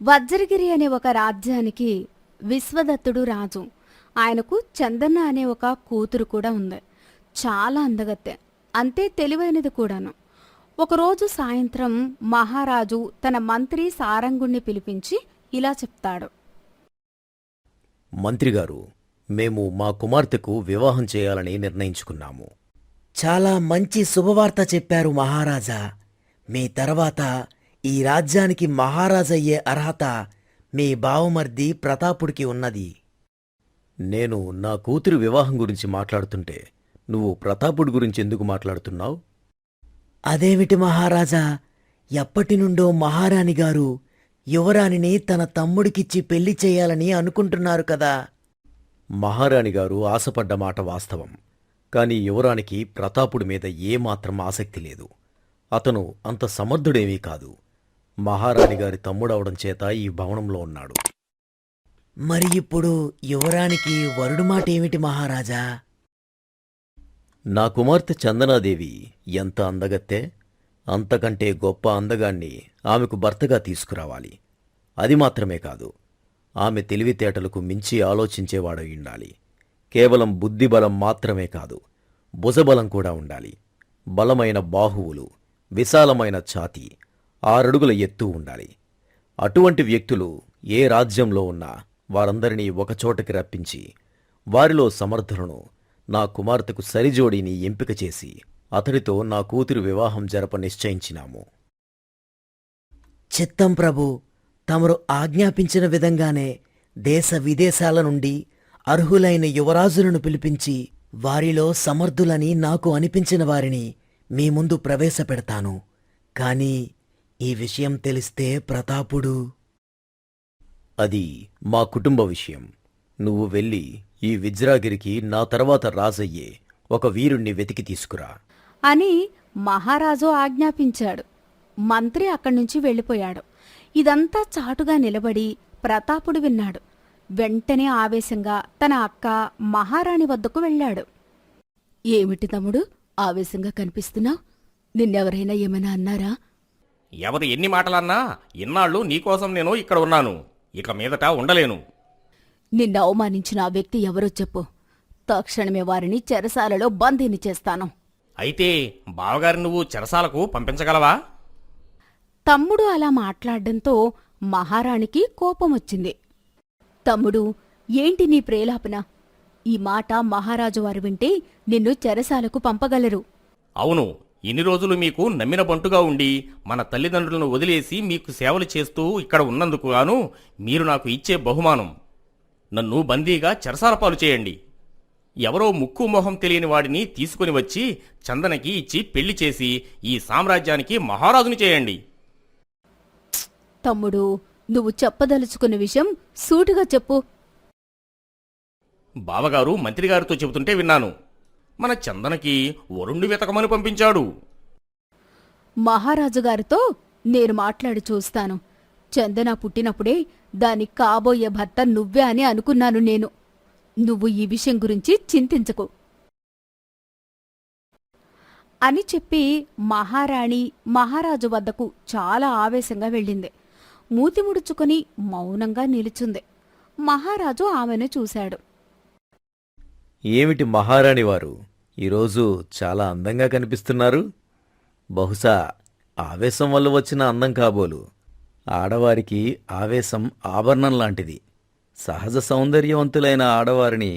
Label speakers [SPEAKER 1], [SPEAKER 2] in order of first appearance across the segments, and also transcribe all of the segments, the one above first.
[SPEAKER 1] వజ్రగిరి అనే ఒక రాజ్యానికి విశ్వదత్తుడు రాజు. ఆయనకు చందన్న అనే ఒక కూతురు కూడా ఉంది. చాలా అందగత్తె, అంతే తెలివైనది కూడాను. ఒకరోజు సాయంత్రం మహారాజు తన మంత్రి సారంగుణ్ణి పిలిపించి ఇలా చెప్తాడు.
[SPEAKER 2] మంత్రిగారు, మేము మా కుమార్తెకు వివాహం చేయాలని నిర్ణయించుకున్నాము.
[SPEAKER 3] చాలా మంచి శుభవార్త చెప్పారు మహారాజా. మీ తర్వాత ఈ రాజ్యానికి మహారాజయ్యే అర్హత మీ బావమర్ది ప్రతాపుడికి ఉన్నది.
[SPEAKER 2] నేను నా కూతురి వివాహం గురించి మాట్లాడుతుంటే నువ్వు ప్రతాపుడి గురించి ఎందుకు మాట్లాడుతున్నావు?
[SPEAKER 3] అదేమిటి మహారాజా, ఎప్పటినుండో మహారాణిగారు యువరాణిని తన తమ్ముడికిచ్చి పెళ్లి చేయాలని అనుకుంటున్నారు కదా.
[SPEAKER 2] మహారాణిగారు ఆశపడ్డ మాట వాస్తవం. కాని యువరానికి ప్రతాపుడి మీద ఏమాత్రం ఆసక్తి లేదు. అతను అంత సమర్థుడేమీ కాదు. మహారాణిగారి తమ్ముడవడం చేత ఈ భవనంలో ఉన్నాడు.
[SPEAKER 3] మరి ఇప్పుడు యువరానికి వరుడు మాట ఏమిటి మహారాజా?
[SPEAKER 2] నా కుమార్తె చందనాదేవి ఎంత అందగత్తే, అంతకంటే గొప్ప అందగాన్ని ఆమెకు భర్తగా తీసుకురావాలి. అది మాత్రమే కాదు, ఆమె తెలివితేటలకు మించి ఆలోచించేవాడై ఉండాలి. కేవలం బుద్ధిబలం మాత్రమే కాదు, భుజబలం కూడా ఉండాలి. బలమైన బాహువులు, విశాలమైన ఛాతీ, 6 అడుగుల ఎత్తు ఉండాలి. అటువంటి వ్యక్తులు ఏ రాజ్యంలో ఉన్నా వారందరినీ ఒకచోటకి రప్పించి వారిలో సమర్థులను నా కుమార్తెకు సరిజోడీని ఎంపిక చేసి అతడితో నా కూతురు వివాహం జరప నిశ్చయించినాము.
[SPEAKER 3] చిత్తం ప్రభు, తమరు ఆజ్ఞాపించిన విధంగానే దేశ విదేశాల నుండి అర్హులైన యువరాజులను పిలిపించి వారిలో సమర్థులని నాకు అనిపించిన వారిని మీ ముందు ప్రవేశపెడతాను. కాని ఈ విషయం తెలిస్తే ప్రతాపుడు...
[SPEAKER 2] అది మా కుటుంబ విషయం. నువ్వు వెళ్ళి ఈ విజ్రాగిరికి నా తర్వాత రాజయ్యే ఒక వీరుణ్ణి వెతికి తీసుకురా
[SPEAKER 1] అని మహారాజు ఆజ్ఞాపించాడు. మంత్రి అక్కడ్నుంచి వెళ్ళిపోయాడు. ఇదంతా చాటుగా నిలబడి ప్రతాపుడు విన్నాడు. వెంటనే ఆవేశంగా తన అక్క మహారాణి వద్దకు వెళ్ళాడు. ఏమిటి తమ్ముడు, ఆవేశంగా కనిపిస్తున్నావు? నిన్నెవరైనా ఏమైనా అన్నారా?
[SPEAKER 4] ఎవరు ఎన్ని మాటలన్నా ఇన్నాళ్ళు నీకోసం నేను ఇక్కడ ఉన్నాను. ఇక మీదట ఉండలేను.
[SPEAKER 1] నిన్ను అవమానించిన ఆ వ్యక్తి ఎవరో చెప్పు. తక్షణమే వారిని చెరసాలలో బందీని చేస్తాను.
[SPEAKER 4] అయితే బావగారి నువ్వు చెరసాలకు పంపించగలవా?
[SPEAKER 1] తమ్ముడు అలా మాట్లాడ్డంతో మహారాణికి కోపమొచ్చింది. తమ్ముడు, ఏంటి నీ ప్రేలాపన? ఈ మాట మహారాజు వారు వింటే నిన్ను చెరసాలకు పంపగలరు.
[SPEAKER 4] అవును, ఇన్ని రోజులు మీకు నమ్మిన బంటుగా ఉండి మన తల్లిదండ్రులను వదిలేసి మీకు సేవలు చేస్తూ ఇక్కడ ఉన్నందుకు గాను మీరు నాకు ఇచ్చే బహుమానం. నన్ను బందీగా చెరసాలపాలు చేయండి. ఎవరో ముక్కు మొహం తెలియని వాడిని తీసుకుని వచ్చి చందనకి ఇచ్చి పెళ్లి చేసి ఈ సామ్రాజ్యానికి మహారాజుని చేయండి.
[SPEAKER 1] తమ్ముడు, నువ్వు చెప్పదలుచుకున్న విషయం సూటిగా చెప్పు.
[SPEAKER 4] బావగారు మంత్రిగారితో చెబుతుంటే విన్నాను. మన చందనకి వరుణ్ణి వెతకమని పంపించాడు.
[SPEAKER 1] మహారాజుగారితో నేను మాట్లాడి చూస్తాను. చందన పుట్టినప్పుడే దానికి కాబోయే భర్త నువ్వే అని అనుకున్నాను నేను. నువ్వు ఈ విషయం గురించి చింతించకు అని చెప్పి మహారాణి మహారాజు వద్దకు చాలా ఆవేశంగా వెళ్ళింది. మూతి ముడుచుకొని మౌనంగా నిలుచుంది. మహారాజు ఆమెను చూశాడు.
[SPEAKER 2] ఏమిటి మహారాణివారు, ఈరోజు చాలా అందంగా కనిపిస్తున్నారు. బహుశా ఆవేశం వల్ల వచ్చిన అందం కాబోలు. ఆడవారికి ఆవేశం ఆభరణం లాంటిది. సహజ సౌందర్యవంతులైన ఆడవారిని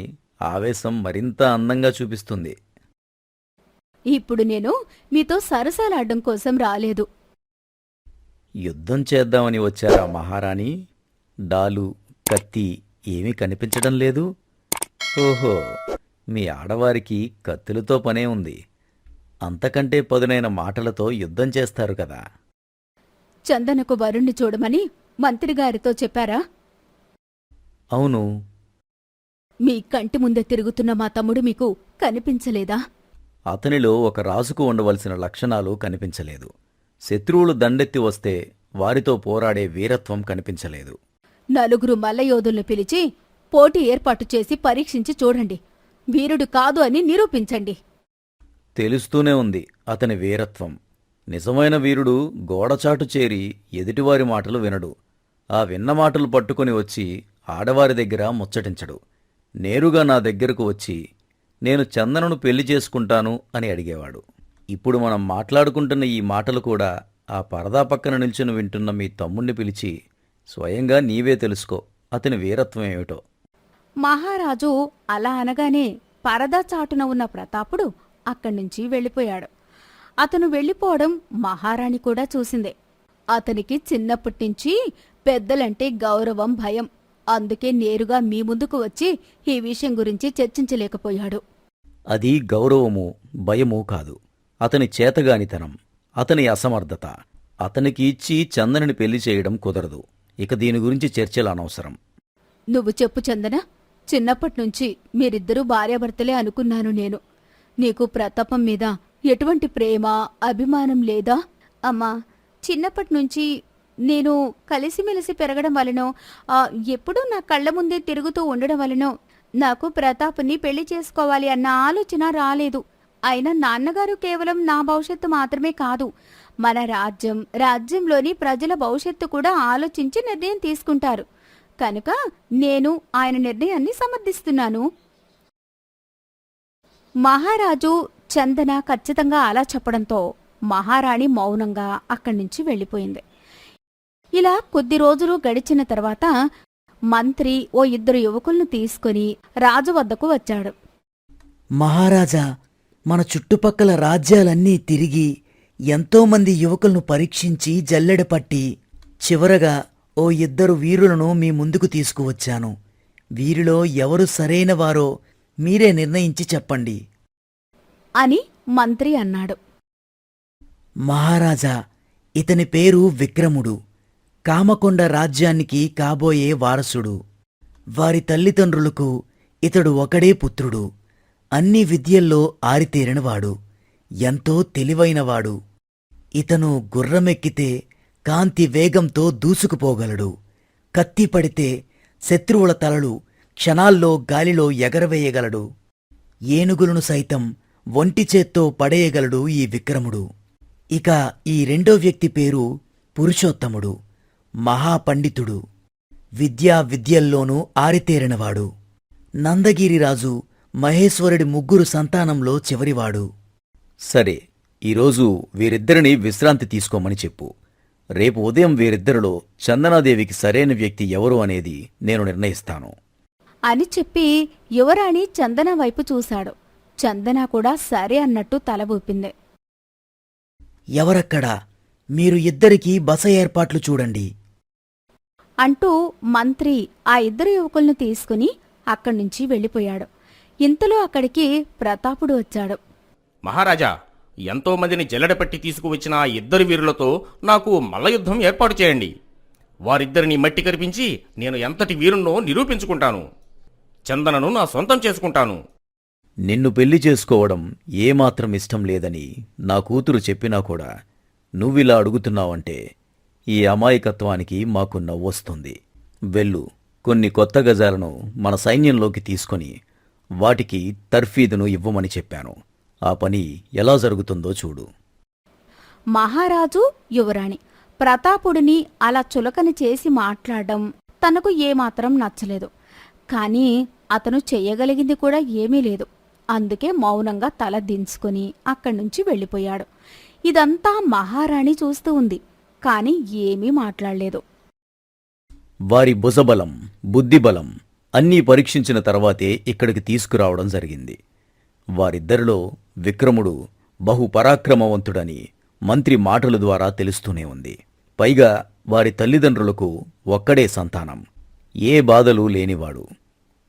[SPEAKER 2] ఆవేశం మరింత అందంగా చూపిస్తుంది.
[SPEAKER 1] ఇప్పుడు నేను మీతో సరసాలాడ్డం కోసం రాలేదు.
[SPEAKER 2] యుద్ధం చేద్దామని వచ్చారా మహారాణి? డాలు, కత్తి ఏమీ కనిపించడం లేదు. ఓహో, మీ ఆడవారికి కత్తులతో పనే ఉంది. అంతకంటే పదునైన మాటలతో యుద్ధం చేస్తారు కదా.
[SPEAKER 1] చందనకు వరుణ్ణి చూడమని మంత్రిగారితో చెప్పారా?
[SPEAKER 2] అవును.
[SPEAKER 1] మీ కంటి ముందే తిరుగుతున్న మా తమ్ముడు మీకు కనిపించలేదా?
[SPEAKER 2] అతనిలో ఒక రాజుకు ఉండవలసిన లక్షణాలు కనిపించలేదు. శత్రువులు దండెత్తి వస్తే వారితో పోరాడే వీరత్వం కనిపించలేదు.
[SPEAKER 1] నలుగురు మల్లయోధుల్ని పిలిచి పోటీ ఏర్పాటు చేసి పరీక్షించి చూడండి. వీరుడు కాదు అని నిరూపించండి.
[SPEAKER 2] తెలుస్తూనే ఉంది అతని వీరత్వం. నిజమైన వీరుడు గోడచాటు చేరి ఎదుటివారి మాటలు వినడు. ఆ విన్న మాటలు పట్టుకొని వచ్చి ఆడవారి దగ్గర ముచ్చటించడు. నేరుగా నా దగ్గరకు వచ్చి నేను చందనను పెళ్లి చేసుకుంటాను అని అడిగేవాడు. ఇప్పుడు మనం మాట్లాడుకుంటున్న ఈ మాటలు కూడా ఆ పరదా పక్కన నిల్చుని వింటున్న మీ తమ్ముణ్ణి పిలిచి స్వయంగా నీవే తెలుసుకో అతని వీరత్వం ఏమిటో.
[SPEAKER 1] మహారాజు అలా అనగానే పరదా చాటున ఉన్న ప్రతాపుడు అక్కడ్నుంచి వెళ్ళిపోయాడు. అతను వెళ్ళిపోవడం మహారాణి కూడా చూసిందే. అతనికి చిన్నప్పటినుంచి పెద్దలంటే గౌరవం, భయం. అందుకే నేరుగా మీ ముందుకు వచ్చి ఈ విషయం గురించి చర్చించలేకపోయాడు.
[SPEAKER 2] అది గౌరవము, భయమూ కాదు. అతని చేతగానితనం, అతని అసమర్థత. అతనికి ఇచ్చి చందనని పెళ్లి చేయడం కుదరదు. ఇక దీని గురించి చర్చలు అనవసరం.
[SPEAKER 1] నువ్వు చెప్పు చందన. చిన్నప్పటినుంచి మీరిద్దరూ భార్యాభర్తలే అనుకున్నాను నేను. నీకు ప్రతాపం మీద ఎటువంటి ప్రేమ, అభిమానం లేదా? అమ్మా, చిన్నప్పటినుంచి నేను కలిసిమెలిసి పెరగడం వలనో, ఎప్పుడూ నా కళ్ల ముందే తిరుగుతూ ఉండడం వలనో నాకు ప్రతాపుని పెళ్లి చేసుకోవాలి అన్న ఆలోచన రాలేదు. అయినా నాన్నగారు కేవలం నా భవిష్యత్తు మాత్రమే కాదు, మన రాజ్యంలోని ప్రజల భవిష్యత్తు కూడా ఆలోచించి నిర్ణయం తీసుకుంటారు. కనుక నేను ఆయన నిర్ణయాన్ని సమర్థిస్తున్నాను. మహారాజు చందన ఖచ్చితంగా అలా చెప్పడంతో మహారాణి మౌనంగా అక్కడ్నుంచి వెళ్ళిపోయింది. ఇలా కొద్ది రోజులు గడిచిన తర్వాత మంత్రి ఓ 2 యువకులను తీసుకుని రాజు వద్దకు వచ్చాడు.
[SPEAKER 3] మహారాజా, మన చుట్టుపక్కల రాజ్యాలన్నీ తిరిగి ఎంతోమంది యువకులను పరీక్షించి జల్లెడపట్టి చివరగా ఓ 2 వీరులను మీ ముందుకు తీసుకువచ్చాను. వీరిలో ఎవరు సరైన వారో మీరే నిర్ణయించి చెప్పండి
[SPEAKER 1] అని మంత్రి అన్నాడు.
[SPEAKER 3] మహారాజా, ఇతని పేరు విక్రముడు. కామకొండ రాజ్యానికి కాబోయే వారసుడు. వారి తల్లిదండ్రులకు ఇతడు ఒకడే పుత్రుడు. అన్ని విద్యల్లో ఆరితేరినవాడు. ఎంతో తెలివైనవాడు. ఇతను గుర్రమెక్కితే కాంతి వేగంతో దూసుకుపోగలడు. కత్తి పడితే శత్రువుల తలలు క్షణాల్లో గాలిలో ఎగరవేయగలడు. ఏనుగులను సైతం ఒంటిచేత్తో పడేయగలడు ఈ విక్రముడు. ఇక ఈ 2వ వ్యక్తి పేరు పురుషోత్తముడు. మహాపండితుడు. విద్యల్లోనూ ఆరితేరినవాడు. నందగిరిరాజు మహేశ్వరుడి 3 సంతానంలో చివరివాడు.
[SPEAKER 2] సరే, ఈరోజు వీరిద్దరిని విశ్రాంతి తీసుకోమని చెప్పు. రేపు ఉదయం వీరిద్దరిలో చందనాదేవికి సరైన వ్యక్తి ఎవరు అనేది నేను నిర్ణయిస్తాను
[SPEAKER 1] అని చెప్పి యువరాణి చందన వైపు చూశాడు. చందన కూడా సరే అన్నట్టు తల ఊపింది.
[SPEAKER 3] ఎవరక్కడా? మీరు ఇద్దరికీ బస ఏర్పాట్లు చూడండి
[SPEAKER 1] అంటూ మంత్రి ఆ 2 యువకులను తీసుకుని అక్కడ్నుంచి వెళ్ళిపోయాడు. ఇంతలో అక్కడికి ప్రతాపుడు వచ్చాడు.
[SPEAKER 4] మహారాజా, ఎంతో మందిని జల్లెడపట్టి తీసుకువచ్చిన ఆ 2 వీరులతో నాకు మల్లయుద్ధం ఏర్పాటు చేయండి. వారిద్దరిని మట్టి కరిపించి నేను ఎంతటి వీరున్నో నిరూపించుకుంటాను. చందనను నా సొంతం చేసుకుంటాను.
[SPEAKER 2] నిన్ను పెళ్లి చేసుకోవడం ఏమాత్రం ఇష్టం లేదని నా కూతురు చెప్పినా కూడా నువ్విలా అడుగుతున్నావంటే ఈ అమాయకత్వానికి మాకు నవ్వొస్తుంది. వెళ్ళు, కొన్ని కొత్త గజాలను మన సైన్యంలోకి తీసుకొని వాటికి తర్ఫీదును ఇవ్వమని చెప్పాను. ఆ పని ఎలా జరుగుతుందో చూడు.
[SPEAKER 1] మహారాజు, యువరాణి ప్రతాపుడిని అలా చులకన చేసి మాట్లాడడం తనకు ఏమాత్రం నచ్చలేదు. కాని అతను చెయ్యగలిగింది కూడా ఏమీ లేదు. అందుకే మౌనంగా తల దించుకుని అక్కడ్నుంచి వెళ్ళిపోయాడు. ఇదంతా మహారాణి చూస్తూ ఉంది, కాని ఏమీ మాట్లాడలేదు.
[SPEAKER 2] వారి భుజబలం, బుద్ధిబలం అన్నీ పరీక్షించిన తర్వాతే ఇక్కడికి తీసుకురావడం జరిగింది. వారిద్దరిలో విక్రముడు బహుపరాక్రమవంతుడని మంత్రి మాటల ద్వారా తెలుస్తూనే ఉంది. పైగా వారి తల్లిదండ్రులకు ఒక్కడే సంతానం, ఏ బాధలు లేనివాడు.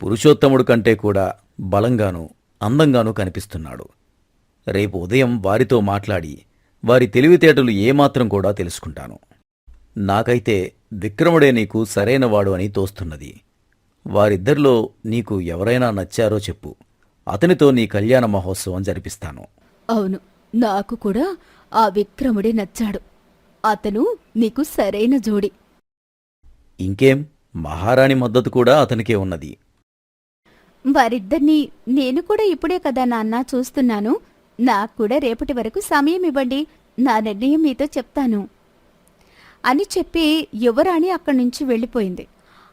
[SPEAKER 2] పురుషోత్తముడు కంటే కూడా బలంగానూ అందంగానూ కనిపిస్తున్నాడు. రేపు ఉదయం వారితో మాట్లాడి వారి తెలివితేటలు ఏమాత్రం కూడా తెలుసుకుంటాను. నాకైతే విక్రముడే నీకు సరైనవాడు అని తోస్తున్నది. వారిద్దరిలో నీకు ఎవరైనా నచ్చారో చెప్పు. అతనితో నీ కళ్యాణ మహోత్సవం జరిపిస్తాను.
[SPEAKER 1] అవును, నాకు కూడా ఆ విక్రముడే నచ్చాడు. అతను నీకు సరైన జోడి.
[SPEAKER 2] ఇంకేం, మహారాణి మద్దతు కూడా అతనికే ఉన్నది.
[SPEAKER 1] వారిద్దరినీ నేను కూడా ఇప్పుడే కదా నాన్న చూస్తున్నాను. నాకు కూడా రేపటి వరకు సమయం ఇవ్వండి, నా నిర్ణయం మీతో చెప్తాను అని చెప్పి యువరాణి అక్కడి నుంచి వెళ్ళిపోయింది.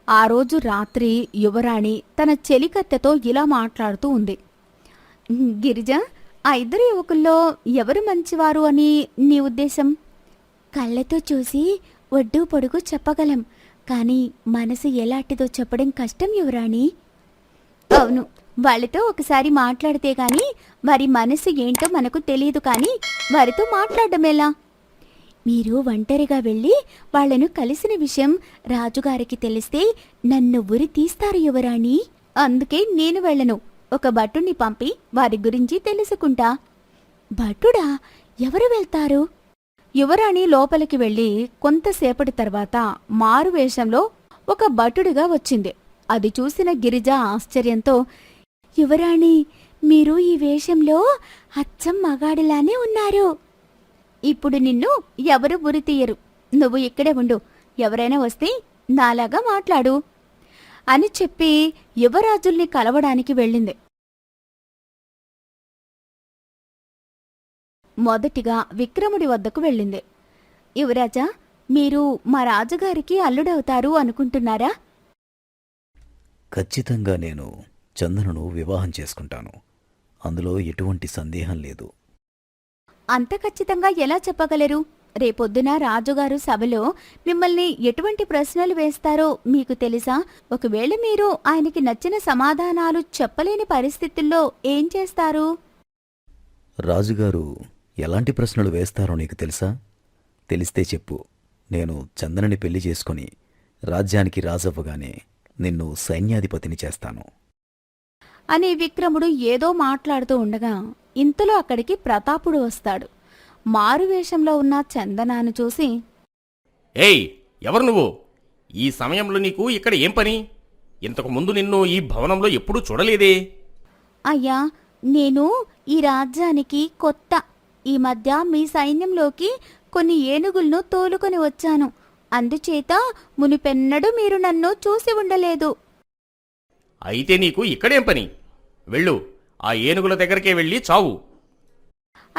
[SPEAKER 1] ఆ రోజు రాత్రి యువరాణి తన చెలికత్తెతో ఇలా మాట్లాడుతూ ఉంది. గిరిజ, ఆ ఇద్దరు యువకుల్లో ఎవరు మంచివారు అని నీ ఉద్దేశం? కళ్ళతో చూసి ఒడ్డు పొడుగు చెప్పగలం, కానీ మనసు ఎలాంటిదో చెప్పడం కష్టం యువరాణి. అవును, వాళ్ళతో ఒకసారి మాట్లాడితే గాని వారి మనసు ఏంటో మనకు తెలియదు, కానీ వారితో మాట్లాడమేలా? మీరు ఒంటరిగా వెళ్ళి వాళ్లను కలిసిన విషయం రాజుగారికి తెలిస్తే నన్ను ఉరి తీస్తారు యువరాణి. అందుకే నేను వెళ్ళను, ఒక భటుణ్ణి పంపి వారి గురించి తెలుసుకుంటా. భటుడా? ఎవరు వెళ్తారు? యువరాణి లోపలికి వెళ్లి కొంతసేపటి తర్వాత మారువేషంలో ఒక భటుడిగా వచ్చింది. అది చూసిన గిరిజ ఆశ్చర్యంతో, యువరాణి, మీరు ఈ వేషంలో అచ్చం మగాడిలానే ఉన్నారు. ఇప్పుడు నిన్ను ఎవరు ఉరి తీయరు, నువ్వు ఇక్కడే ఉండు, ఎవరైనా వస్తే నాలాగా మాట్లాడు అని చెప్పి యువరాజుల్ని కలవడానికి వెళ్ళింది. మొదటిగా విక్రముడి వద్దకు వెళ్ళింది. యువరాజా, మీరు మా రాజుగారికి అల్లుడవుతారు అనుకుంటున్నారా?
[SPEAKER 2] ఖచ్చితంగా నేను చందనను వివాహం చేసుకుంటాను. అందులో ఎటువంటి సందేహం లేదు.
[SPEAKER 1] అంత ఖచ్చితంగా ఎలా చెప్పగలరు? రేపొద్దున రాజుగారు సభలో మిమ్మల్ని ఎటువంటి ప్రశ్నలు వేస్తారో మీకు తెలుసా? ఒకవేళ మీరు ఆయనకి నచ్చిన సమాధానాలు చెప్పలేని పరిస్థితుల్లో ఏం చేస్తారు?
[SPEAKER 2] రాజుగారు ఎలాంటి ప్రశ్నలు వేస్తారో నీకు తెలుసా? తెలిస్తే చెప్పు. నేను చందనని పెళ్లి చేసుకుని రాజ్యానికి రాజవ్వగానే నిన్ను సైన్యాధిపతిని చేస్తాను
[SPEAKER 1] అని విక్రముడు ఏదో మాట్లాడుతూ ఉండగా ఇంతలో అక్కడికి ప్రతాపుడు వస్తాడు. మారువేషంలో ఉన్న చందనాను చూసి,
[SPEAKER 4] ఏయ్, ఎవరు నువ్వు? ఈ సమయంలో నీకు ఇక్కడ ఏం పని? ఇంతకు ముందు నిన్ను ఈ భవనంలో ఎప్పుడూ చూడలేదే.
[SPEAKER 1] అయ్యా, నేను ఈ రాజ్యానికి కొత్త. ఈ మధ్య మీ సైన్యంలోకి కొన్ని ఏనుగులను తోలుకొని వచ్చాను. అందుచేత మునిపెన్నడూ మీరు నన్ను చూసి ఉండలేదు.
[SPEAKER 4] అయితే నీకు ఇక్కడేం పని? వెళ్ళు, ఆ ఏనుగుల దగ్గరికే వెళ్ళి చావు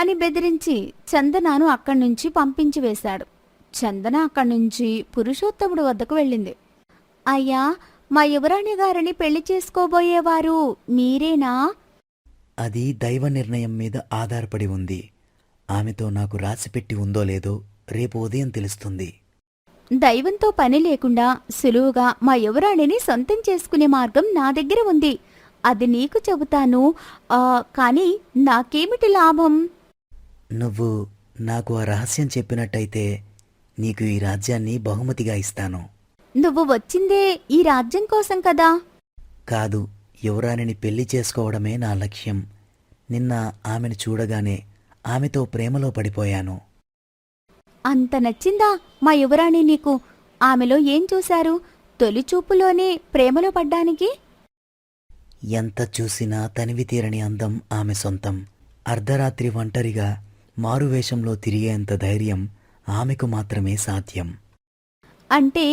[SPEAKER 1] అని బెదిరించి చందనాను అక్కడ్నుంచి పంపించి వేశాడు. చందన అక్కడ్నుంచి పురుషోత్తముడు వద్దకు వెళ్ళింది. అయ్యా, మా యువరాణి గారిని పెళ్లి చేసుకోబోయేవారు మీరేనా?
[SPEAKER 3] అది దైవ నిర్ణయం మీద ఆధారపడి ఉంది. ఆమెతో నాకు రాసిపెట్టి ఉందో లేదో రేపు ఉదయం తెలుస్తుంది.
[SPEAKER 1] దైవంతో పని లేకుండా సులువుగా మా యువరాణిని సొంతం చేసుకునే మార్గం నా దగ్గర ఉంది. అది నీకు చెబుతాను. కానీ నాకేమిటి లాభం?
[SPEAKER 3] నువ్వు నాకు ఆ రహస్యం చెప్పినట్టయితే నీకు ఈ రాజ్యాన్ని బహుమతిగా ఇస్తాను.
[SPEAKER 1] నువ్వు వచ్చిందే ఈ రాజ్యం కోసం కదా?
[SPEAKER 3] కాదు, యువరాణిని పెళ్లి చేసుకోవడమే నా లక్ష్యం. నిన్న ఆమెను చూడగానే ఆమెతో ప్రేమలో పడిపోయాను.
[SPEAKER 1] అంత నచ్చిందా మా యువరాణి నీకు? ఆమెలో ఏం చూశారు తొలిచూపులోనే ప్రేమలో పడ్డానికి?
[SPEAKER 3] ఎంత చూసినా తనివి తీరని అందం ఆమె సొంతం. అర్ధరాత్రి ఒంటరిగా మారువేషంలో తిరిగేంత ధైర్యం ఆమెకు మాత్రమే సాధ్యం.
[SPEAKER 1] అంటే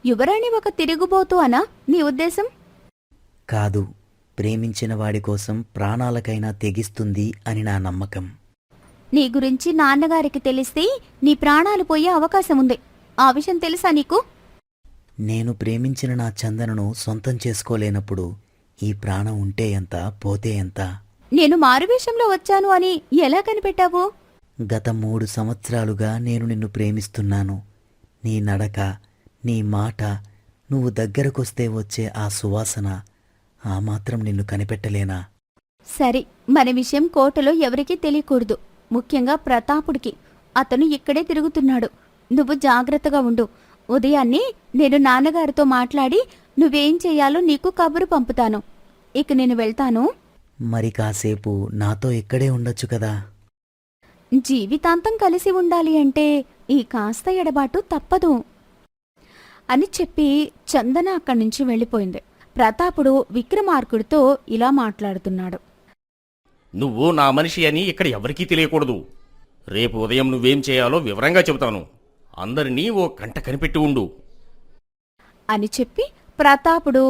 [SPEAKER 1] యువరాణి ఒక తిరుగుబోతు అనా నీ ఉద్దేశం?
[SPEAKER 3] కాదు, ప్రేమించిన వాడి కోసం ప్రాణాలకైనా తెగిస్తుంది అని నా నమ్మకం.
[SPEAKER 1] నీ గురించి నాన్నగారికి తెలిస్తే నీ ప్రాణాలు పోయే అవకాశం ఉంది. ఆ విషయం తెలుసా నీకు?
[SPEAKER 3] నేను ప్రేమించిన నా చందనను సొంతం చేసుకోలేనప్పుడు ఈ ప్రాణం ఉంటే ఎంత, పోతే ఎంత?
[SPEAKER 1] నేను మారువేషంలో వచ్చాను అని ఎలా కనిపెట్టావు?
[SPEAKER 3] గత 3 సంవత్సరాలుగా నేను నిన్ను ప్రేమిస్తున్నాను. నీ నడక, నీ మాట, నువ్వు దగ్గరకొస్తే వచ్చే ఆ సువాసన, ఆ మాత్రం నిన్ను కనిపెట్టలేనా?
[SPEAKER 1] సరే, మన విషయం కోటలో ఎవరికీ తెలియకూడదు, ముఖ్యంగా ప్రతాపుడికి. అతను ఇక్కడే తిరుగుతున్నాడు. నువ్వు జాగ్రత్తగా ఉండు. ఉదయాన్నే నేను నాన్నగారితో మాట్లాడి నువ్వేం చెయ్యాలో నీకు కబురు పంపుతాను. ఇక నేను వెళ్తాను.
[SPEAKER 3] మరి కాసేపు నాతో ఇక్కడే ఉండొచ్చు కదా?
[SPEAKER 1] జీవితాంతం కలిసి ఉండాలి అంటే ఈ కాస్త ఎడబాటు తప్పదు అని చెప్పి చందన అక్కడ్నుంచి వెళ్ళిపోయింది. ప్రతాపుడు విక్రమార్కుడితో ఇలా మాట్లాడుతున్నాడు.
[SPEAKER 4] నువ్వు నా మనిషి అని ఇక్కడ ఎవరికీ తెలియకూడదు. రేపు ఉదయం నువ్వేం చేయాలో వివరంగా చెబుతాను. అందరినీ ఓ కంట కనిపెట్టి ఉండు
[SPEAKER 1] అని చెప్పి ప్రతాపుడు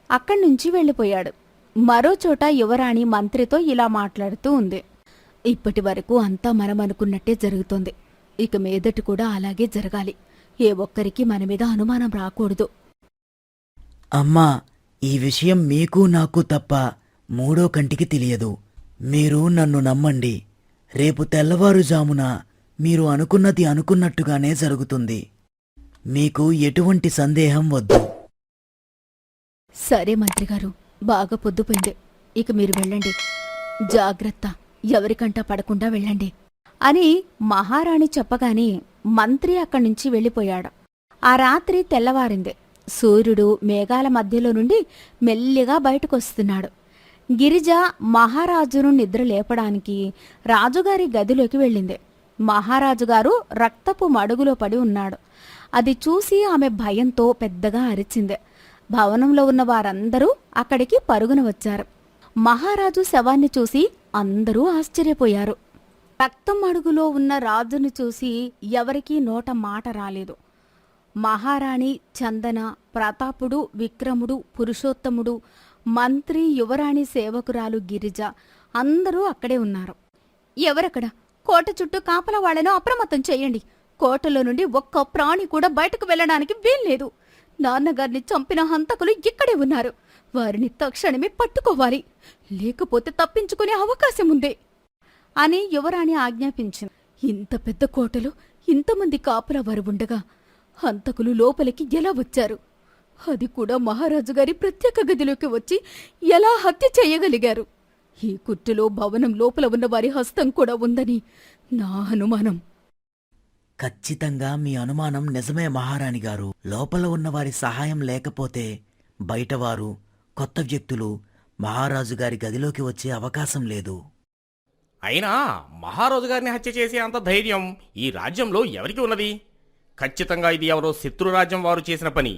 [SPEAKER 1] అక్కడ్నుంచి వెళ్ళిపోయాడు. మరోచోట యువరాణి మంత్రితో ఇలా మాట్లాడుతూ ఉంది. ఇప్పటి వరకు అంతా మనమనుకున్నట్టే జరుగుతోంది. ఇక మీదటి కూడా అలాగే జరగాలి. ఏ ఒక్కరికి మన మీద అనుమానం రాకూడదు.
[SPEAKER 3] అమ్మా, ఈ విషయం మీకు నాకు తప్ప మూడో కంటికి తెలియదు. మీరు నన్ను నమ్మండి. రేపు తెల్లవారుజామున మీరు అనుకున్నది అనుకున్నట్టుగానే జరుగుతుంది. మీకు ఎటువంటి సందేహం వద్దు.
[SPEAKER 1] సరే మంత్రిగారు, బాగా పొద్దుపోయింది. ఇక మీరు వెళ్ళండి. జాగ్రత్త, ఎవరికంటా పడకుండా వెళ్ళండి అని మహారాణి చెప్పగానే మంత్రి అక్కడ్నుంచి వెళ్ళిపోయాడు. ఆ రాత్రి తెల్లవారింది. సూర్యుడు మేఘాల మధ్యలో నుండి మెల్లిగా బయటకొస్తున్నాడు. గిరిజ మహారాజును నిద్ర లేపడానికి రాజుగారి గదిలోకి వెళ్ళింది. మహారాజుగారు రక్తపు మడుగులో పడి ఉన్నాడు. అది చూసి ఆమె భయంతో పెద్దగా అరిచింది. భవనంలో ఉన్న వారందరూ అక్కడికి పరుగున వచ్చారు. మహారాజు శవాన్ని చూసి అందరూ ఆశ్చర్యపోయారు. రక్తం అడుగులో ఉన్న రాజును చూసి ఎవరికీ నోట మాట రాలేదు. మహారాణి చందన, ప్రతాపుడు, విక్రముడు, పురుషోత్తముడు, మంత్రి, యువరాణి సేవకురాలు గిరిజ అందరూ అక్కడే ఉన్నారు. ఎవరక్కడ? కోట చుట్టూ కాపలా వాళ్లను అప్రమత్తం చెయ్యండి. కోటలో నుండి ఒక్క ప్రాణి కూడా బయటకు వెళ్లడానికి వీల్లేదు. నాన్నగారిని చంపిన హంతకులు ఇక్కడే ఉన్నారు. వారిని తక్షణమే పట్టుకోవాలి, లేకపోతే తప్పించుకునే అవకాశం ఉంది అని యువరాణి ఆజ్ఞాపించింది. ఇంత పెద్ద కోటలో ఇంతమంది కాపలా వారు ఉండగా హంతకులు లోపలికి ఎలా వచ్చారు? అది కూడా మహారాజు గారి ప్రత్యేక గదిలోకి వచ్చి ఎలా హత్య చేయగలిగారు? ఈ కుట్టులో భవనం లోపల ఉన్న వారి హస్తం కూడా ఉందని నా అనుమానం.
[SPEAKER 3] ఖచ్చితంగా మీ అనుమానం నిజమే మహారాణి గారు. లోపల ఉన్నవారి సహాయం లేకపోతే బయటవారు, కొత్త వ్యక్తులు మహారాజు గారి గదిలోకి వచ్చే అవకాశం లేదు.
[SPEAKER 4] అయినా మహారాజు గారిని హత్య చేసే అంత ధైర్యం ఈ రాజ్యంలో ఎవరికి ఉన్నది? ఖచ్చితంగా ఇది ఎవరో శత్రురాజ్యం వారు చేసిన పని.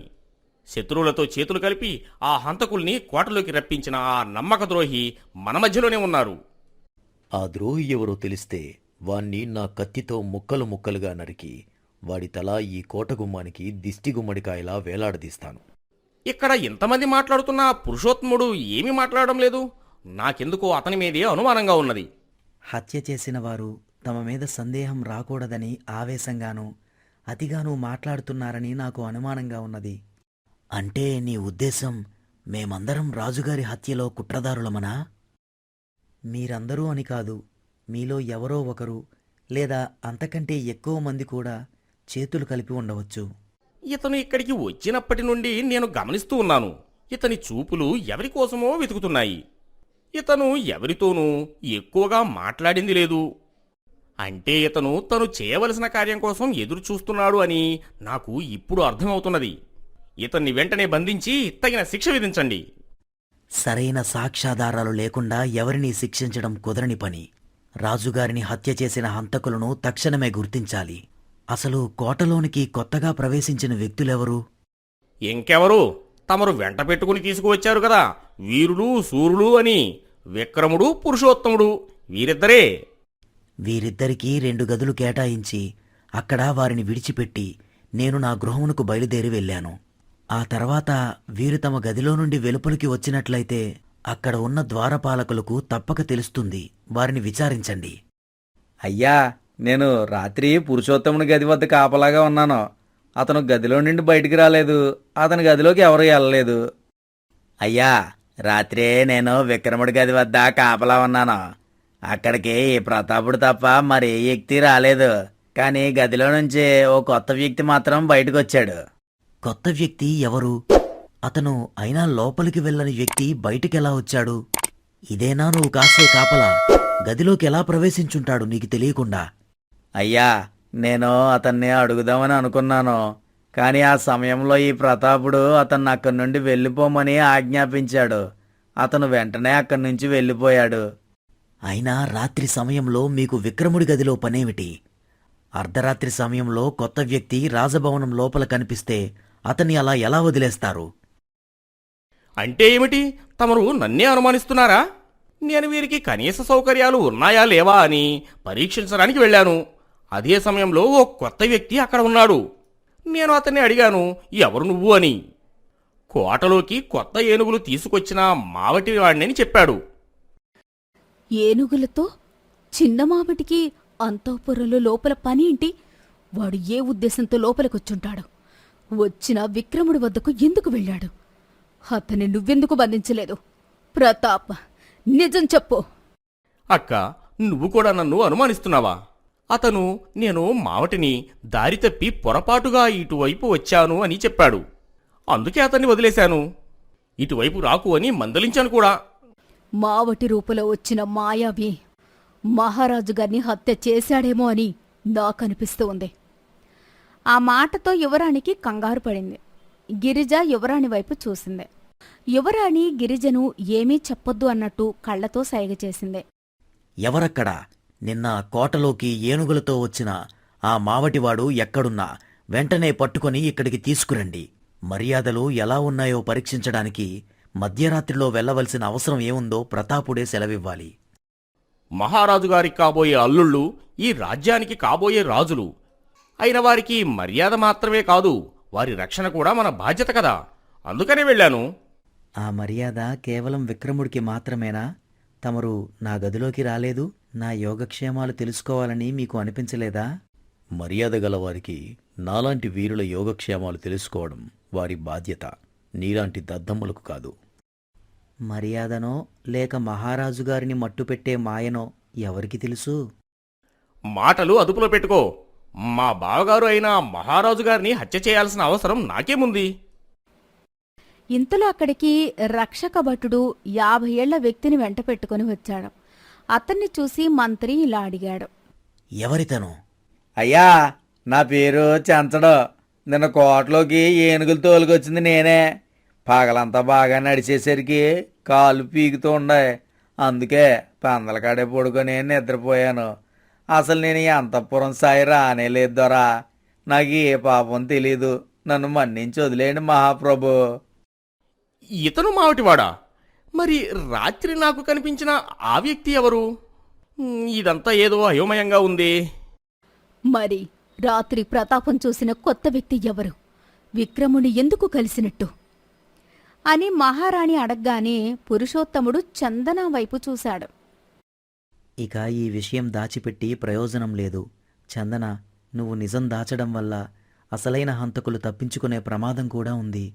[SPEAKER 4] శత్రువులతో చేతులు కలిపి ఆ హంతకుల్ని కోటలోకి రప్పించిన ఆ నమ్మక ద్రోహి మన మధ్యలోనే ఉన్నారు.
[SPEAKER 2] ఆ ద్రోహి ఎవరో తెలిస్తే వాణ్ణి నా కత్తితో ముక్కలు ముక్కలుగా నరికి వాడి తల ఈ కోట గుమ్మానికి దిష్టి గుమ్మడికాయలా వేలాడదీస్తాను.
[SPEAKER 4] ఇక్కడ ఇంతమంది మాట్లాడుతున్నా పురుషోత్తముడు ఏమీ మాట్లాడడం లేదు. నాకెందుకో అతని మీదే అనుమానంగా ఉన్నది.
[SPEAKER 3] హత్య చేసిన వారు తమ మీద సందేహం రాకూడదని ఆవేశంగానూ అతిగానూ మాట్లాడుతున్నారని నాకు అనుమానంగా ఉన్నది. అంటే నీ ఉద్దేశం మేమందరం రాజుగారి హత్యలో కుట్రదారులమనా? మీరందరూ అని కాదు, మీలో ఎవరో ఒకరు లేదా అంతకంటే ఎక్కువ మంది కూడా చేతులు కలిపి ఉండవచ్చు.
[SPEAKER 4] ఇతను ఇక్కడికి వచ్చినప్పటి నుండి నేను గమనిస్తూ ఉన్నాను. ఇతని చూపులు ఎవరికోసమో వెతుకుతున్నాయి. ఇతను ఎవరితోనూ ఎక్కువగా మాట్లాడింది లేదు. అంటే ఇతను తను చేయవలసిన కార్యం కోసం ఎదురు చూస్తున్నాడు అని నాకు ఇప్పుడు అర్థమవుతున్నది. ఇతన్ని వెంటనే బంధించి తగిన శిక్ష విధించండి.
[SPEAKER 3] సరైన సాక్ష్యాధారాలు లేకుండా ఎవరినీ శిక్షించడం కుదరని పని. రాజుగారిని హత్య చేసిన హంతకులను తక్షణమే గుర్తించాలి. అసలు కోటలోనికి కొత్తగా ప్రవేశించిన వ్యక్తులెవరు?
[SPEAKER 4] ఇంకెవరు? తమరు వెంట పెట్టుకుని తీసుకువచ్చారు కదా, వీరుడు శూరుడు అని. విక్రముడు, పురుషోత్తముడు, వీరిద్దరే.
[SPEAKER 3] వీరిద్దరికీ 2 గదులు కేటాయించి అక్కడ వారిని విడిచిపెట్టి నేను నా గృహమునకు బయలుదేరి వెళ్ళాను. ఆ తర్వాత వీరు తమ గదిలో నుండి వెలుపలికి వచ్చినట్లయితే అక్కడ ఉన్న ద్వారపాలకులకు తప్పక తెలుస్తుంది. వారిని విచారించండి.
[SPEAKER 5] అయ్యా, నేను రాత్రి పురుషోత్తముని గది వద్ద కాపలాగా ఉన్నాను. అతను గదిలో నుండి బయటికి రాలేదు. అతని గదిలోకి ఎవరు వెళ్ళలేదు.
[SPEAKER 3] అయ్యా, రాత్రే నేను విక్రముడి గది వద్ద కాపలా ఉన్నాను. అక్కడికి ఈ ప్రతాపుడు తప్ప మరే వ్యక్తి రాలేదు. కానీ గదిలో నుంచి ఓ కొత్త వ్యక్తి మాత్రం బయటకొచ్చాడు. కొత్త వ్యక్తి ఎవరు? అతను అయినా లోపలికి వెళ్ళని వ్యక్తి బయటికెలా వచ్చాడు? ఇదేనా నువ్వు కాసే కాపలా? గదిలోకి ఎలా ప్రవేశించుంటాడు నీకు తెలియకుండా?
[SPEAKER 5] అయ్యా, నేను అతన్ని అడుగుదామని అనుకున్నాను. కానీ ఆ సమయంలో ఈ ప్రతాపుడు అతన్ని అక్కడి నుండి వెళ్ళిపోమని ఆజ్ఞాపించాడు. అతను వెంటనే అక్కడి నుంచి వెళ్ళిపోయాడు.
[SPEAKER 3] అయినా రాత్రి సమయంలో మీకు విక్రముడి గదిలో పనేమిటి? అర్ధరాత్రి సమయంలో కొత్త వ్యక్తి రాజభవనం లోపల కనిపిస్తే అతన్ని అలా ఎలా వదిలేస్తారు?
[SPEAKER 4] అంటే ఏమిటి? తమరు నన్నే అనుమానిస్తున్నారా? నేను వీరికి కనీస సౌకర్యాలు ఉన్నాయా లేవా అని పరీక్షించడానికి వెళ్ళాను. అదే సమయంలో ఓ కొత్త వ్యక్తి అక్కడ ఉన్నాడు. నేను అతన్ని అడిగాను, ఎవరు నువ్వు అని. కోటలోకి కొత్త ఏనుగులు తీసుకొచ్చిన మావటి వాడిని చెప్పాడు.
[SPEAKER 1] ఏనుగులతో చిన్న మామిటికి అంతఃపురంలో లోపల పని ఏంటి? వాడు ఏ ఉద్దేశంతో లోపలికొచ్చుంటాడు? వచ్చిన విక్రముడి వద్దకు ఎందుకు వెళ్ళాడు? అతన్ని నువ్వెందుకు బంధించలేదు? ప్రతాప్, నిజం చెప్పు.
[SPEAKER 4] అక్క, నువ్వు కూడా నన్ను అనుమానిస్తున్నావా? అతను నేను మావటిని దారి తప్పి పొరపాటుగా ఇటువైపు వచ్చాను అని చెప్పాడు. అందుకే అతన్ని వదిలేశాను. ఇటువైపు రాకు అని మందలించాను కూడా.
[SPEAKER 1] మావటి రూపంలో వచ్చిన మాయావి మహారాజు గారిని హత్య చేశాడేమో అని నాకనిపిస్తూ ఉంది. ఆ మాటతో యువరాణికి కంగారు పడింది. గిరిజ యువరాణి వైపు చూసింది. యువరాణి గిరిజను ఏమీ చెప్పొద్దు అన్నట్టు కళ్లతో సైగ చేసింది.
[SPEAKER 3] ఎవరక్కడా? నిన్న కోటలోకి ఏనుగులతో వచ్చిన ఆ మావటివాడు ఎక్కడున్నా వెంటనే పట్టుకొని ఇక్కడికి తీసుకురండి. మర్యాదలు ఎలా ఉన్నాయో పరీక్షించడానికి మధ్యరాత్రిలో వెళ్లవలసిన అవసరం ఏముందో ప్రతాపుడే సెలవివ్వాలి.
[SPEAKER 4] మహారాజుగారికి కాబోయే అల్లుళ్ళు ఈ రాజ్యానికి కాబోయే రాజులు అయిన వారికి మర్యాద మాత్రమే కాదు, వారి రక్షణ కూడా మన బాధ్యత కదా. అందుకనే వెళ్ళాను.
[SPEAKER 3] ఆ మర్యాద కేవలం విక్రముడికి మాత్రమేనా? తమరు నా గదిలోకి రాలేదు, నా యోగక్షేమాలు తెలుసుకోవాలని మీకు అనిపించలేదా?
[SPEAKER 2] మర్యాద గలవారికి నాలాంటి వీరుల యోగక్షేమాలు తెలుసుకోవడం వారి బాధ్యత, నీలాంటి దద్దమ్మలకు కాదు.
[SPEAKER 3] మర్యాదనో లేక మహారాజుగారిని మట్టుపెట్టే మాయనో ఎవరికి తెలుసు?
[SPEAKER 4] మాటలు అదుపులో పెట్టుకో. మా బావగారు అయిన మహారాజుగారిని హత్య చేయాల్సిన అవసరం నాకేముంది?
[SPEAKER 1] ఇంతలో అక్కడికి రక్షక భటుడు 50 ఏళ్ల వ్యక్తిని వెంట పెట్టుకుని వచ్చాడు. అతన్ని చూసి మంత్రి ఇలా అడిగాడు.
[SPEAKER 3] ఎవరితను?
[SPEAKER 5] అయ్యా, నా పేరు చెంచడు. నిన్న కోటలోకి ఏనుగులు తోలుకొచ్చింది నేనే. పగలంతా బాగా నడిచేసరికి కాళ్ళు పీకుతూ ఉండే. అందుకే పందలకాడే పడుకొని నిద్రపోయాను. అసలు నేను ఈ అంతఃపురం సాయి రానేలేదు దొరా. నాకు ఏ పాపం తెలీదు. నన్ను మన్నించి వదిలేయండి మహాప్రభు.
[SPEAKER 4] ఇతను మావటివాడా? మరి రాత్రి నాకు కనిపించిన ఆ వ్యక్తి ఎవరు? ఇదంతా ఏదో అయోమయంగా ఉంది.
[SPEAKER 1] మరి రాత్రి ప్రతాపం చూసిన కొత్త వ్యక్తి ఎవరు? విక్రముని ఎందుకు కలిసినట్టు అని మహారాణి అడగ్గానే పురుషోత్తముడు చందన వైపు చూశాడు.
[SPEAKER 3] ఇక ఈ విషయం దాచిపెట్టి ప్రయోజనం లేదు. చందన, నువ్వు నిజం దాచడం వల్ల అసలైన హంతకులు తప్పించుకునే ప్రమాదం కూడా ఉంది.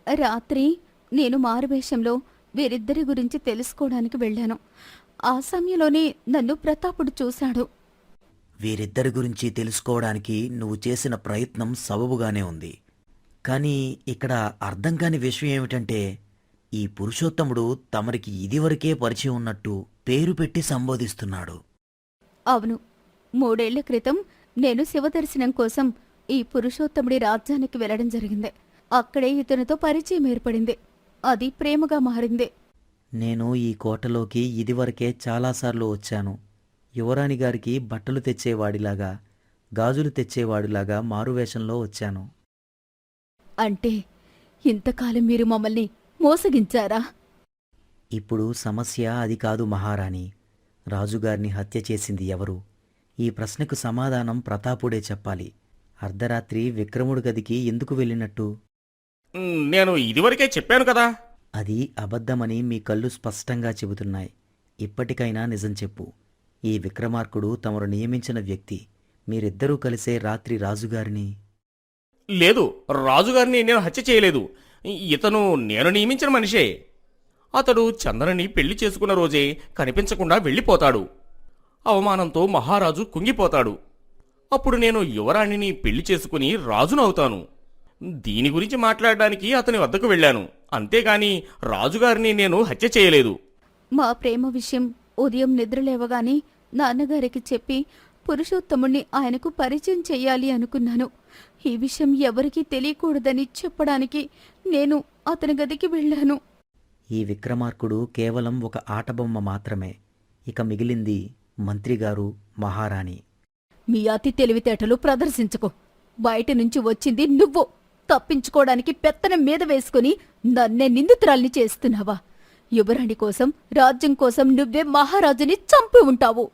[SPEAKER 1] రాత్రి నేను మారువేషంలో వీరిద్దరి గురించి తెలుసుకోవడానికి వెళ్ళాను. ఆ సమయంలోనే నన్ను ప్రతాపుడు చూశాడు.
[SPEAKER 3] వీరిద్దరి గురించి తెలుసుకోవడానికి నువ్వు చేసిన ప్రయత్నం సబబుగానే ఉంది. కానీ ఇక్కడ అర్థం కాని విషయం ఏమిటంటే, ఈ పురుషోత్తముడు తమరికి ఇదివరకే పరిచయం ఉన్నట్టు పేరు పెట్టి సంబోధిస్తున్నాడు.
[SPEAKER 1] అవును, 3 ఏళ్ల క్రితం నేను శివదర్శనం కోసం ఈ పురుషోత్తముడి రాజ్యానికి వెళ్లడం జరిగింది. అక్కడే ఇతనితో పరిచయం ఏర్పడింది. అది ప్రేమగా మారింది.
[SPEAKER 3] నేను ఈ కోటలోకి ఇదివరకే చాలాసార్లు వచ్చాను. యువరాణి గారికి బట్టలు తెచ్చేవాడిలాగా, గాజులు తెచ్చేవాడిలాగా మారువేషంలో వచ్చాను.
[SPEAKER 1] అంటే ఇంతకాలం మీరు మమ్మల్ని మోసగించారా?
[SPEAKER 3] ఇప్పుడు సమస్య అది కాదు మహారాణి. రాజుగారిని హత్య చేసింది ఎవరు? ఈ ప్రశ్నకు సమాధానం ప్రతాపుడే చెప్పాలి. అర్ధరాత్రి విక్రముడి గదికి ఎందుకు వెళ్ళినట్టు?
[SPEAKER 4] నేను ఇదివరకే చెప్పాను కదా.
[SPEAKER 3] అది అబద్ధమని మీ కళ్ళు స్పష్టంగా చెబుతున్నాయి. ఇప్పటికైనా నిజం చెప్పు. ఈ విక్రమార్కుడు తమరు నియమించిన వ్యక్తి. మీరిద్దరూ కలిసే రాత్రి రాజుగారిని...
[SPEAKER 4] లేదు, రాజుగారిని నేను హత్య చేయలేదు. ఇతను నేను నియమించిన మనిషే. అతడు చందనని పెళ్లి చేసుకున్న రోజే కనిపించకుండా వెళ్ళిపోతాడు. అవమానంతో మహారాజు కుంగిపోతాడు. అప్పుడు నేను యువరాణిని పెళ్లి చేసుకుని రాజునవుతాను. దీని గురించి మాట్లాడడానికి అతని వద్దకు వెళ్ళాను. అంతేగాని రాజుగారిని నేను హత్య చేయలేదు.
[SPEAKER 1] మా ప్రేమ విషయం ఉదయం నిద్రలేవగానే నాన్నగారికి చెప్పి పురుషోత్తముణ్ణి ఆయనకు పరిచయం చెయ్యాలి అనుకున్నాను. ఈ విషయం ఎవరికీ తెలియకూడదని చెప్పడానికి నేను అతని గదికి వెళ్ళాను.
[SPEAKER 3] ఈ విక్రమార్కుడు కేవలం ఒక ఆటబొమ్మ మాత్రమే. ఇక మిగిలింది మంత్రిగారు, మహారాణి.
[SPEAKER 1] మీ అతి తెలివితేటలు ప్రదర్శించకు. బయట నుంచి వచ్చింది నువ్వు. తప్పించుకోవడానికి పెత్తనం మీద వేసుకుని నన్నే నిందితురాల్ని చేస్తున్నావా? యువరాణి కోసం, రాజ్యం కోసం నువ్వే మహారాజుని చంపి ఉంటావు.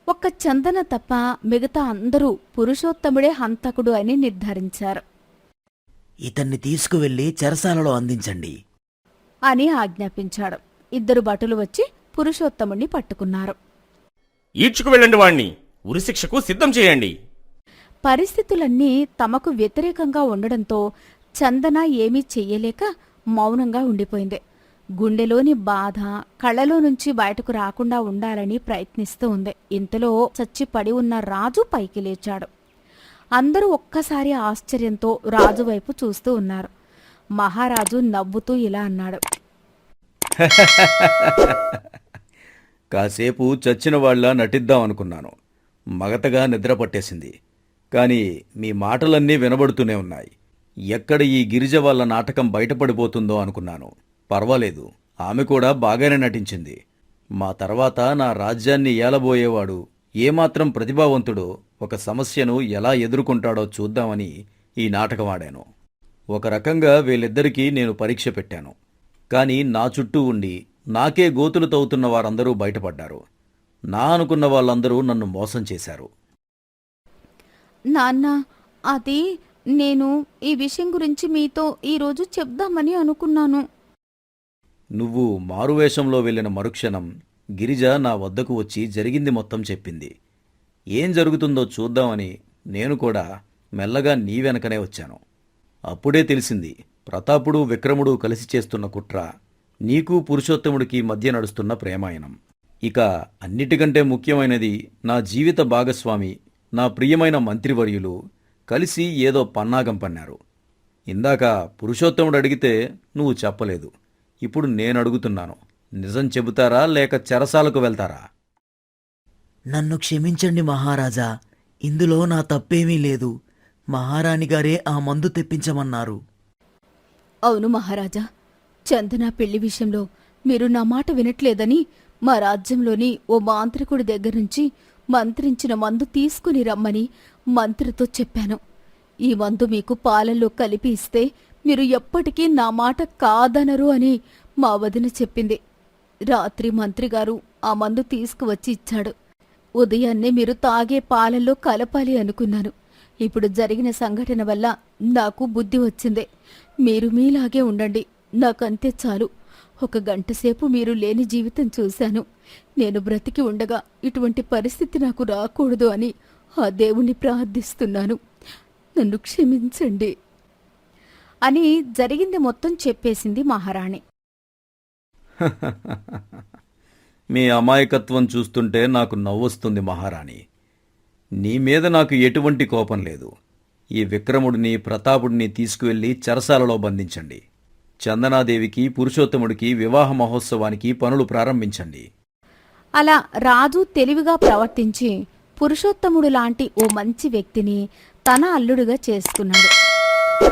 [SPEAKER 1] ఒక్క చందన తప్ప మిగతా అందరూ పురుషోత్తముడే హంతకుడు అని నిర్ధారించారు.
[SPEAKER 3] ఇతన్ని తీసుకువెళ్లి చెరసాలలో అందించండి
[SPEAKER 1] అని ఆజ్ఞాపించాడు. 2 భటులు వచ్చి పురుషోత్తముణ్ణి పట్టుకున్నారు.
[SPEAKER 4] ఈడ్చుకు వెళ్ళండి వాణ్ణి. ఉరిశిక్షకు సిద్ధం చేయండి.
[SPEAKER 1] పరిస్థితులన్నీ తమకు వ్యతిరేకంగా ఉండడంతో చందన ఏమీ చెయ్యలేక మౌనంగా ఉండిపోయింది. గుండెలోని బాధ కళ్ళలో నుంచి బయటకు రాకుండా ఉండాలని ప్రయత్నిస్తూ ఉంది. ఇంతలో చచ్చి పడి ఉన్న రాజు పైకి లేచాడు. అందరూ ఒక్కసారి ఆశ్చర్యంతో రాజు వైపు చూస్తూ ఉన్నారు. మహారాజు నవ్వుతూ ఇలా అన్నాడు.
[SPEAKER 2] కాసేపు చచ్చిన వాళ్ళ నటిద్దాం అనుకున్నాను. మగతగా నిద్ర పట్టేసింది. కానీ మీ మాటలన్నీ వినబడుతూనే ఉన్నాయి. ఎక్కడ ఈ గిరిజ వాళ్ళ నాటకం బయటపడిపోతుందో అనుకున్నాను. పర్వాలేదు, ఆమె కూడా బాగానే నటించింది. మా తర్వాత నా రాజ్యాన్ని ఏలబోయేవాడు ఏమాత్రం ప్రతిభావంతుడో ఒక సమస్యను ఎలా ఎదుర్కొంటాడో చూద్దామని ఈ నాటకం ఆడాను. ఒక రకంగా వీళ్ళిద్దరికీ నేను పరీక్ష పెట్టాను. కానీ నా చుట్టూ ఉండి నాకే గోతులు తవ్వుతున్న వారందరూ బయటపడ్డారు. నా అనుకున్న వాళ్ళందరూ నన్ను మోసం చేశారు.
[SPEAKER 1] నాన్న, అది నేను ఈ విషయం గురించి మీతో ఈరోజు చెప్దామని అనుకున్నాను.
[SPEAKER 2] నువ్వు మారువేషంలో వెళ్ళిన మరుక్షణం గిరిజ నా వద్దకు వచ్చి జరిగింది మొత్తం చెప్పింది. ఏం జరుగుతుందో చూద్దామని నేను కూడా మెల్లగా నీ వెనకనే వచ్చాను. అప్పుడే తెలిసింది ప్రతాపుడు విక్రముడు కలిసి చేస్తున్న కుట్ర నీకు పురుషోత్తముడికి మధ్య నడుస్తున్న ప్రేమాయణం. ఇక అన్నిటికంటే ముఖ్యమైనది నా జీవిత భాగస్వామి, నా ప్రియమైన మంత్రివర్యులు కలిసి ఏదో పన్నాగం పన్నారు. ఇందాక పురుషోత్తముడు అడిగితే నువ్వు చెప్పలేదు. ఇప్పుడు నేను అడుగుతున్నాను, నిజం చెబుతారా లేక చెరసాలకు వెళ్తారా?
[SPEAKER 3] నన్ను క్షమించండి మహారాజా, ఇందులో నా తప్పేమీ లేదు. మహారాణి గారే ఆ మందు తెప్పించమన్నారు.
[SPEAKER 1] అవును మహారాజా, చందన పెళ్లి విషయంలో మీరు నా మాట వినట్లేదని మా రాజ్యంలోని ఓ మాంత్రికుడి దగ్గర నుంచి మంత్రించిన మందు తీసుకుని రమ్మని మంత్రితో చెప్పాను. ఈ మందు మీకు పాలల్లో కలిపి ఇస్తే మీరు ఎప్పటికీ నా మాట కాదనరు అని మా వదిన చెప్పింది. రాత్రి మంత్రిగారు ఆ మందు తీసుకువచ్చి ఇచ్చాడు. ఉదయాన్నే మీరు తాగే పాలల్లో కలపాలి అనుకున్నాను. ఇప్పుడు జరిగిన సంఘటన వల్ల నాకు బుద్ధి వచ్చిందే. మీరు మీలాగే ఉండండి, నాకంతే చాలు. 1 గంట సేపు మీరు లేని జీవితం చూశాను. నేను బ్రతికి ఉండగా ఇటువంటి పరిస్థితి నాకు రాకూడదు అని ఆ దేవుణ్ణి ప్రార్థిస్తున్నాను. నన్ను క్షమించండి అని జరిగింది మొత్తం చెప్పేసింది మహారాణి.
[SPEAKER 2] మీ అమాయకత్వం చూస్తుంటే నాకు నవ్వొస్తుంది మహారాణి. నీ మీద నాకు ఎటువంటి కోపం లేదు. ఈ విక్రముడిని ప్రతాపుడిని తీసుకువెళ్లి చెరసాలలో బంధించండి. చందనాదేవికి పురుషోత్తముడికి వివాహ మహోత్సవానికి పనులు ప్రారంభించండి.
[SPEAKER 1] అలా రాజు తెలివిగా ప్రవర్తించి పురుషోత్తముడు లాంటి ఓ మంచి వ్యక్తిని తన అల్లుడుగా చేసుకున్నాడు.